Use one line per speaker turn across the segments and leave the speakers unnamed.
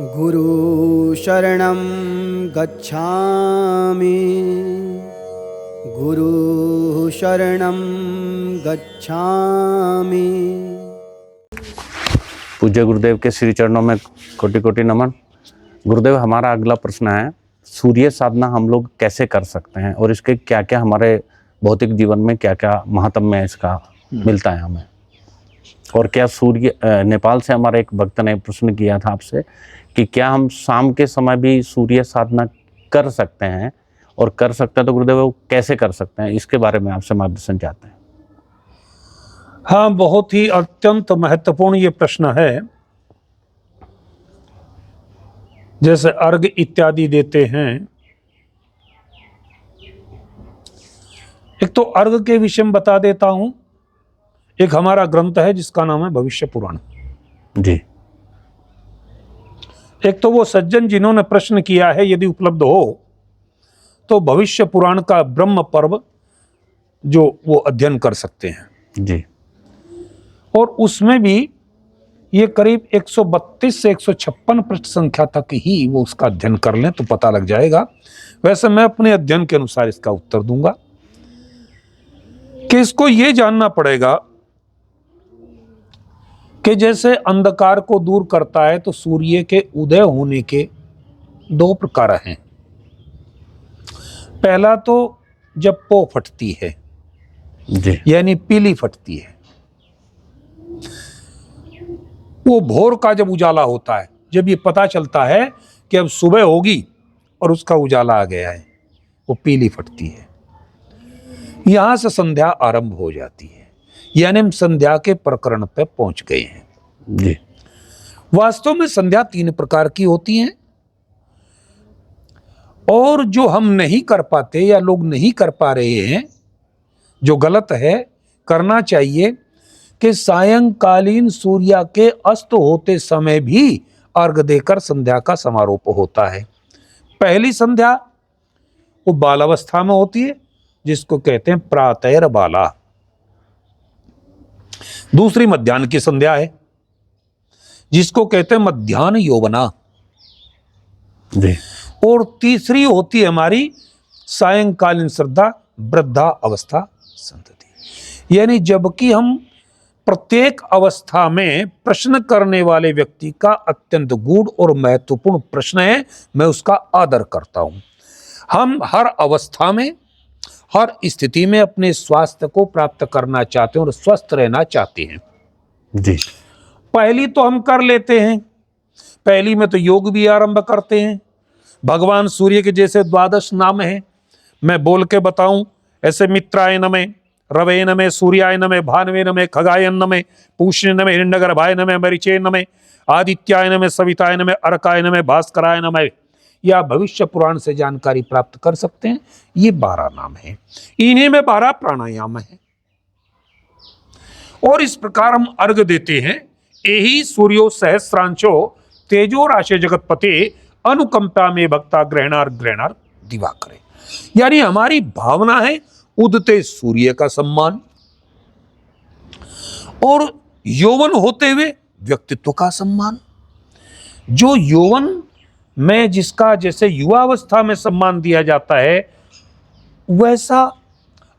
गुरु शरणं गच्छामि, गुरु शरणं गच्छामि।
पूज्य गुरुदेव के श्री चरणों में कोटि कोटि नमन। गुरुदेव, हमारा अगला प्रश्न है, सूर्य साधना हम लोग कैसे कर सकते हैं और इसके क्या क्या हमारे भौतिक जीवन में क्या क्या महात्म्य इसका मिलता है हमें? और क्या सूर्य नेपाल से हमारे एक भक्त ने प्रश्न किया था आपसे कि क्या हम शाम के समय भी सूर्य साधना कर सकते हैं, और कर सकते हैं तो गुरुदेव वो कैसे कर सकते हैं, इसके बारे में आपसे मार्गदर्शन चाहते हैं।
हाँ, बहुत ही अत्यंत महत्वपूर्ण ये प्रश्न है। जैसे अर्घ इत्यादि देते हैं, एक तो अर्घ के विषय में बता देता हूं। एक हमारा ग्रंथ है जिसका नाम है भविष्य पुराण
जी।
एक तो वो सज्जन जिन्होंने प्रश्न किया है, यदि उपलब्ध हो तो भविष्य पुराण का ब्रह्म पर्व जो वो अध्ययन कर सकते हैं
जी।
और उसमें भी ये करीब 132 से 156 पृष्ठ संख्या तक ही वो उसका अध्ययन कर लें तो पता लग जाएगा। वैसे मैं अपने अध्ययन के अनुसार इसका उत्तर दूंगा कि इसको ये जानना पड़ेगा कि जैसे अंधकार को दूर करता है तो सूर्य के उदय होने के दो प्रकार हैं। पहला तो जब पो फटती है
जी,
यानी पीली फटती है, वो भोर का जब उजाला होता है, जब ये पता चलता है कि अब सुबह होगी और उसका उजाला आ गया है, वो पीली फटती है। यहां से संध्या आरंभ हो जाती है, यानी हम संध्या के प्रकरण पे पहुंच गए हैं
जी।
वास्तव में संध्या 3 प्रकार की होती हैं और जो हम नहीं कर पाते या लोग नहीं कर पा रहे हैं, जो गलत है, करना चाहिए कि सायंकालीन सूर्य के अस्त होते समय भी अर्घ देकर संध्या का समारोप होता है। पहली संध्या वो बालावस्था में होती है जिसको कहते हैं प्रातः बाला। दूसरी मध्याह्न की संध्या है जिसको कहते हैं मध्याह्न यौवना
जी।
और तीसरी होती है हमारी सायंकालीन श्रद्धा वृद्धा अवस्था संतति। यानी जबकि हम प्रत्येक अवस्था में प्रश्न करने वाले व्यक्ति का अत्यंत गूढ़ और महत्वपूर्ण प्रश्न है, मैं उसका आदर करता हूं। हम हर अवस्था में, हर स्थिति में अपने स्वास्थ्य को प्राप्त करना चाहते हैं और स्वस्थ रहना चाहते हैं
जी।
पहली तो हम कर लेते हैं, पहली में तो योग भी आरंभ करते हैं। भगवान सूर्य के जैसे 12 नाम हैं, मैं बोल के बताऊं, ऐसे मित्राय नमः, रवे नमः, सूर्याय नमः, भानवे नमः, खगाय नमः, पूष्य नमः, हिरण्यगर्भाय नमः, मरीचे नमः, आदित्याय नमः, सविताय नमः, अर्काय नमः, भास्कराय नमः। या भविष्य पुराण से जानकारी प्राप्त कर सकते हैं। ये 12 नाम हैं, इन्हीं में 12 प्राणायाम है और इस प्रकार हम अर्घ देते हैं। यही सूर्यो सहस्रांशो तेजो राशि जगतपते अनुकंपा में भक्ता ग्रहणार ग्रहणार दिवाकरे। यानी हमारी भावना है उदते सूर्य का सम्मान और यौवन होते हुए व्यक्तित्व का सम्मान। जो यौवन में जिसका जैसे युवावस्था में सम्मान दिया जाता है, वैसा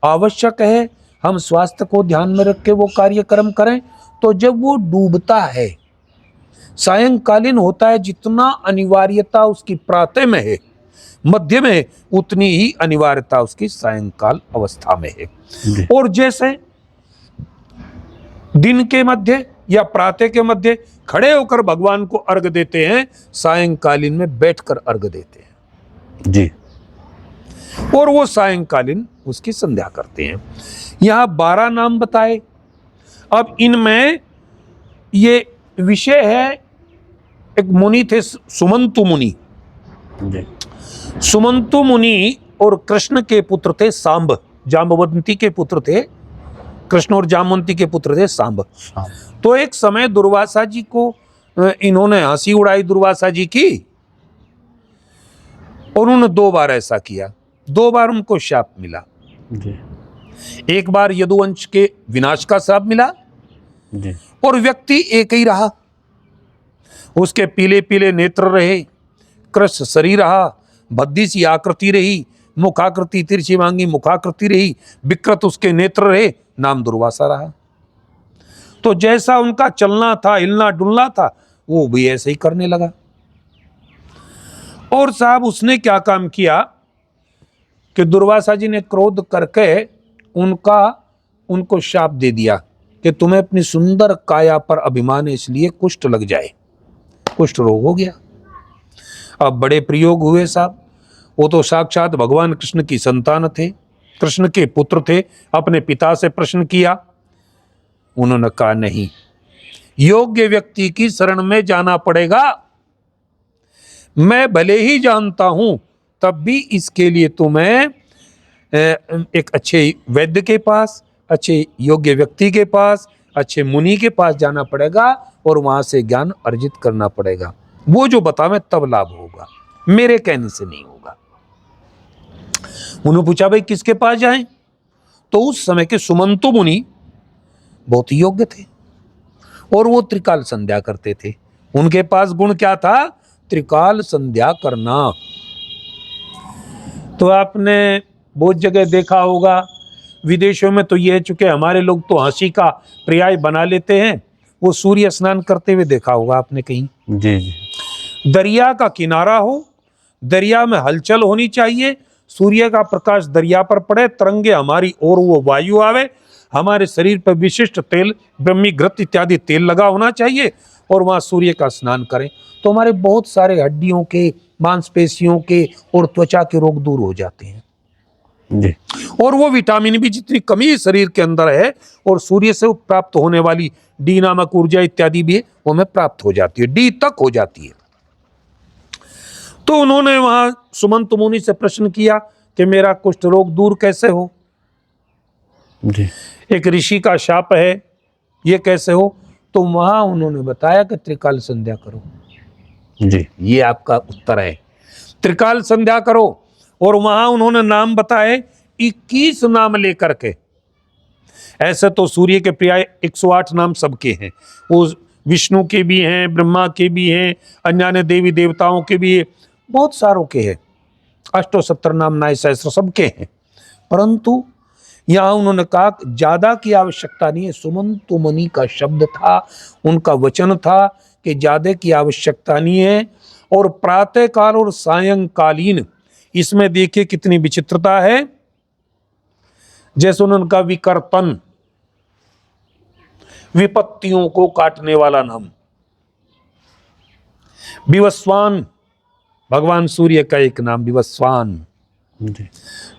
आवश्यक है हम स्वास्थ्य को ध्यान में रख के वो कार्यक्रम करें। तो जब वो डूबता है, सायंकालीन होता है, जितना अनिवार्यता उसकी प्रातः में है, मध्य में है, उतनी ही अनिवार्यता उसकी सायंकाल अवस्था में है। और जैसे दिन के मध्य या प्रातः के मध्य खड़े होकर भगवान को अर्घ देते हैं, सायंकालीन में बैठकर अर्घ देते हैं
जी।
और वो सायंकालीन उसकी संध्या करते हैं। यहां 12 नाम बताए। अब इनमें ये विषय है, एक मुनि थे सुमंतु मुनि। सुमंतु मुनि और कृष्ण के पुत्र थे सांब, जाम्बवंती के पुत्र थे, कृष्ण और जामवंती के पुत्र थे सांब। तो एक समय दुर्वासा जी को इन्होंने हंसी उड़ाई दुर्वासा जी की और उन्होंने 2 बार ऐसा किया। 2 बार उनको शाप मिला
जी।
एक बार यदुवंश के विनाश का श्राप मिला
जी।
और व्यक्ति एक ही रहा। उसके पीले पीले नेत्र रहे, कृष्ण शरीर रहा, भद्दी सी आकृति रही, मुखाकृति तिरछी मांगी मुखाकृति रही, विकृत उसके नेत्र रहे, नाम दुर्वासा रहा। तो जैसा उनका चलना था, हिलना डुलना था, वो भी ऐसे ही करने लगा। और साहब उसने क्या काम किया कि दुर्वासा जी ने क्रोध करके उनको शाप दे दिया कि तुम्हें अपनी सुंदर काया पर अभिमान है, इसलिए कुष्ठ लग जाए। कुष्ठ रोग हो गया। अब बड़े प्रयोग हुए साहब। वो तो साक्षात भगवान कृष्ण की संतान थे, कृष्ण के पुत्र थे। अपने पिता से प्रश्न किया, उन्होंने कहा नहीं, योग्य व्यक्ति की शरण में जाना पड़ेगा। मैं भले ही जानता हूं, तब भी इसके लिए तुम्हें एक अच्छे वैद्य के पास, अच्छे योग्य व्यक्ति के पास, अच्छे मुनि के पास जाना पड़ेगा और वहां से ज्ञान अर्जित करना पड़ेगा। वो जो बतावे तब लाभ होगा, मेरे कहने से नहीं होगा। उन्होंने पूछा भाई किसके पास जाएं? तो उस समय के सुमंतु मुनि बहुत ही योग्य थे और वो त्रिकाल संध्या करते थे। उनके पास गुण क्या था? त्रिकाल संध्या करना। तो आपने बहुत जगह देखा होगा, विदेशों में तो ये है, चूंकि हमारे लोग तो हंसी का पर्याय बना लेते हैं, वो सूर्य स्नान करते हुए देखा होगा आपने कहीं।
जी जी।
दरिया का किनारा हो, दरिया में हलचल होनी चाहिए, सूर्य का प्रकाश दरिया पर पड़े, तरंगे हमारी ओर वो वायु आवे, हमारे शरीर पर विशिष्ट तेल, ब्रह्मी घृत इत्यादि तेल लगा होना चाहिए और वहां सूर्य का स्नान करें, तो हमारे बहुत सारे हड्डियों के, मांसपेशियों के और त्वचा के रोग दूर हो जाते हैं
जी।
और वो विटामिन भी जितनी कमी शरीर के अंदर है और सूर्य से प्राप्त होने वाली डी नामक ऊर्जा इत्यादि भी वो में प्राप्त हो जाती है, डी तक हो जाती है। तो उन्होंने वहां सुमंत मुनि से प्रश्न किया कि मेरा कुष्ठ रोग दूर कैसे हो?
जी।
एक ऋषि का शाप है, ये कैसे हो? तो वहां उन्होंने बताया कि त्रिकाल संध्या करो।
जी।
ये आपका उत्तर है, त्रिकाल संध्या करो। और वहां उन्होंने नाम बताए 21 नाम लेकर के। ऐसे तो सूर्य के पर्याय 108 नाम सबके हैं, वो विष्णु के भी हैं, ब्रह्मा के भी हैं, अन्य देवी देवताओं के भी हैं, बहुत सारों के हैं, 870 नाम नाय सहस्र सबके हैं। परंतु यहां उन्होंने कहा ज्यादा की आवश्यकता नहीं है। सुमंतु मुनि का शब्द था, उनका वचन था कि ज्यादा की आवश्यकता नहीं है। और प्रातः काल और सायंकालीन, इसमें देखिए कितनी विचित्रता है। जैसे उन्होंने कहा विकर्तन, विपत्तियों को काटने वाला नाम। विवस्वान, भगवान सूर्य का एक नाम विवस्वान,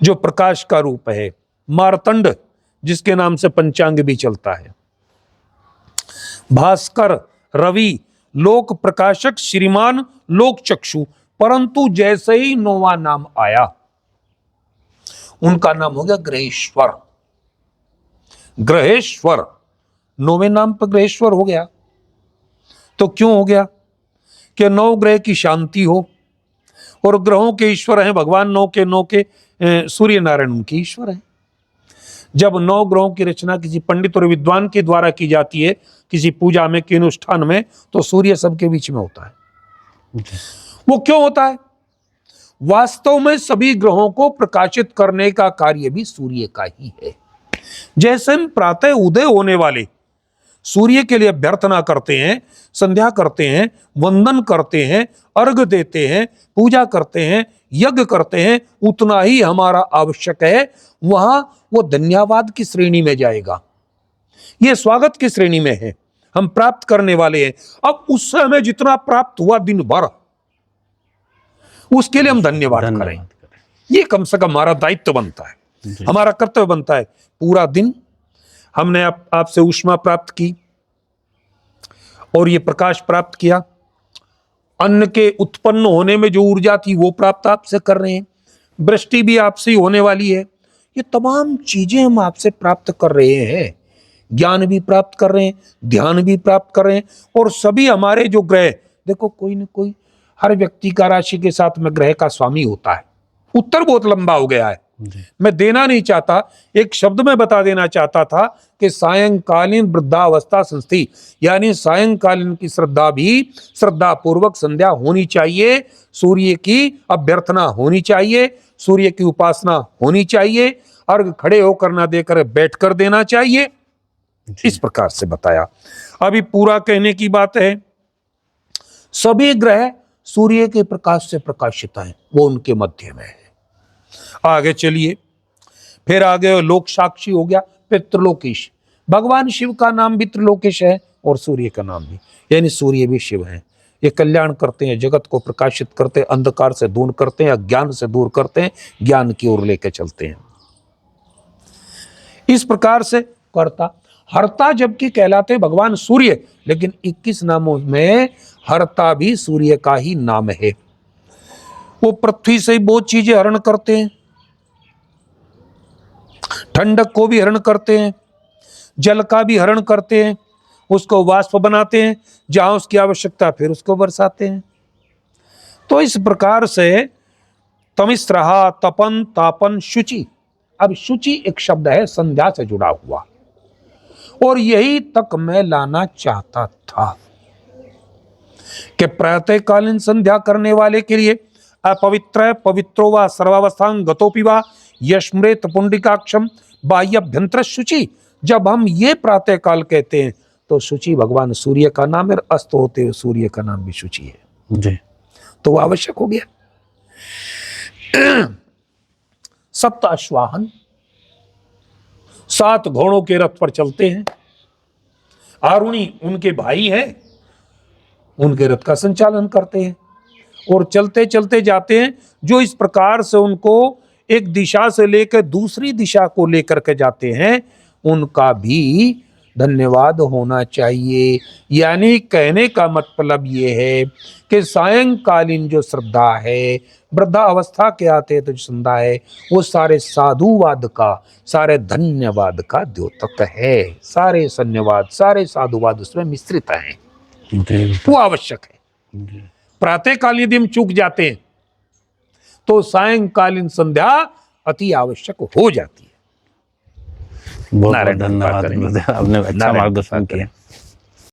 जो प्रकाश का रूप है। मार्तंड, जिसके नाम से पंचांग भी चलता है। भास्कर, रवि, लोक प्रकाशक, श्रीमान, लोक चक्षु। परंतु जैसे ही नौवां नाम आया, उनका नाम हो गया ग्रहेश्वर। ग्रहेश्वर, नौवें नाम पर ग्रहेश्वर हो गया। तो क्यों हो गया? कि 9 ग्रह की शांति हो, और ग्रहों के ईश्वर हैं भगवान, 9 के सूर्य नारायण उनके ईश्वर हैं। जब 9 ग्रहों की रचना किसी पंडित और विद्वान के द्वारा की जाती है, किसी पूजा में, किसी अनुष्ठान में, तो सूर्य सबके बीच में होता है। वो क्यों होता है? वास्तव में सभी ग्रहों को प्रकाशित करने का कार्य भी सूर्य का ही है। जैसे हम प्रातः उदय होने वाले सूर्य के लिए अभ्यर्थना करते हैं, संध्या करते हैं, वंदन करते हैं, अर्घ देते हैं, पूजा करते हैं, यज्ञ करते हैं, उतना ही हमारा आवश्यक है। वहां वो धन्यवाद की श्रेणी में जाएगा, ये स्वागत की श्रेणी में है, हम प्राप्त करने वाले हैं। अब उससे हमें जितना प्राप्त हुआ दिन भर, उसके लिए हम धन्यवाद करें। ये कम से कम हमारा दायित्व बनता है, हमारा कर्तव्य बनता है। पूरा दिन हमने आपसे ऊष्मा प्राप्त की और ये प्रकाश प्राप्त किया, अन्न के उत्पन्न होने में जो ऊर्जा थी वो प्राप्त आपसे कर रहे हैं, वृष्टि भी आपसे ही होने वाली है। ये तमाम चीजें हम आपसे प्राप्त कर रहे हैं, ज्ञान भी प्राप्त कर रहे हैं, ध्यान भी प्राप्त कर रहे हैं। और सभी हमारे जो ग्रह, देखो कोई न कोई, हर व्यक्ति का राशि के साथ में ग्रह का स्वामी होता है। उत्तर बहुत लंबा हो गया है,
जी।
मैं देना नहीं चाहता, एक शब्द में बता देना चाहता था कि सायंकालीन वृद्धावस्था संस्थि, यानी सायंकालीन की श्रद्धा भी श्रद्धा पूर्वक संध्या होनी चाहिए, सूर्य की अभ्यर्थना होनी चाहिए, सूर्य की उपासना होनी चाहिए, अर्घ खड़े होकर ना देकर बैठकर देना चाहिए। इस प्रकार से बताया। अभी पूरा कहने की बात है, सभी ग्रह सूर्य के प्रकाश से प्रकाशित हैं, वो उनके मध्य में है। आगे चलिए, फिर आगे लोक साक्षी हो गया, फिर त्रिलोकेश। भगवान शिव का नाम भी त्रिलोकेश है और सूर्य का नाम भी, यानी सूर्य भी शिव है। ये कल्याण करते हैं, जगत को प्रकाशित करते हैं, अंधकार से दूर करते हैं, अज्ञान से दूर करते हैं, ज्ञान की ओर लेकर चलते हैं। इस प्रकार से कर्ता हरता जबकि कहलाते भगवान सूर्य, लेकिन 21 नामों में हरता भी सूर्य का ही नाम है। वो पृथ्वी से बहुत चीजें हरण करते हैं, ठंडक को भी हरण करते हैं, जल का भी हरण करते हैं, उसको वाष्प बनाते हैं, जहां उसकी आवश्यकता फिर उसको बरसाते हैं। तो इस प्रकार से तमिस्रहा, तपन, तापन, शुचि। अब शुचि एक शब्द है संध्या से जुड़ा हुआ, और यही तक मैं लाना चाहता था कि प्रातःकालीन संध्या करने वाले के लिए अपवित्र पवित्रो व सर्वावस्थां गतोपि वा यस्मृत पुंडिकाक्षम बाह्यभ्यंतर शुचि। जब हम ये प्रातःकाल कहते हैं तो शुचि भगवान सूर्य का नाम है, अस्त होते हुए सूर्य का नाम भी शुचि है,
जी।
तो वो आवश्यक हो गया। सप्त अश्वाहन, 7 घोड़ों के रथ पर चलते हैं। आरुणी उनके भाई हैं, उनके रथ का संचालन करते हैं और चलते चलते जाते हैं। जो इस प्रकार से उनको एक दिशा से लेकर दूसरी दिशा को लेकर के जाते हैं, उनका भी धन्यवाद होना चाहिए। यानी कहने का मतलब ये है कि सायंकालीन जो श्रद्धा है, वृद्धा अवस्था के आते तो जो श्रद्धा है, वो सारे साधुवाद का, सारे धन्यवाद का द्योतक है। सारे धन्यवाद, सारे साधुवाद उसमें मिश्रित हैं, वो आवश्यक है। प्रातःकाल यदि हम चूक जाते हैं तो सायंकालीन संध्या अति आवश्यक हो जाती है।
बहुत बहुत धन्यवाद, आपने अच्छा मार्गदर्शन किया।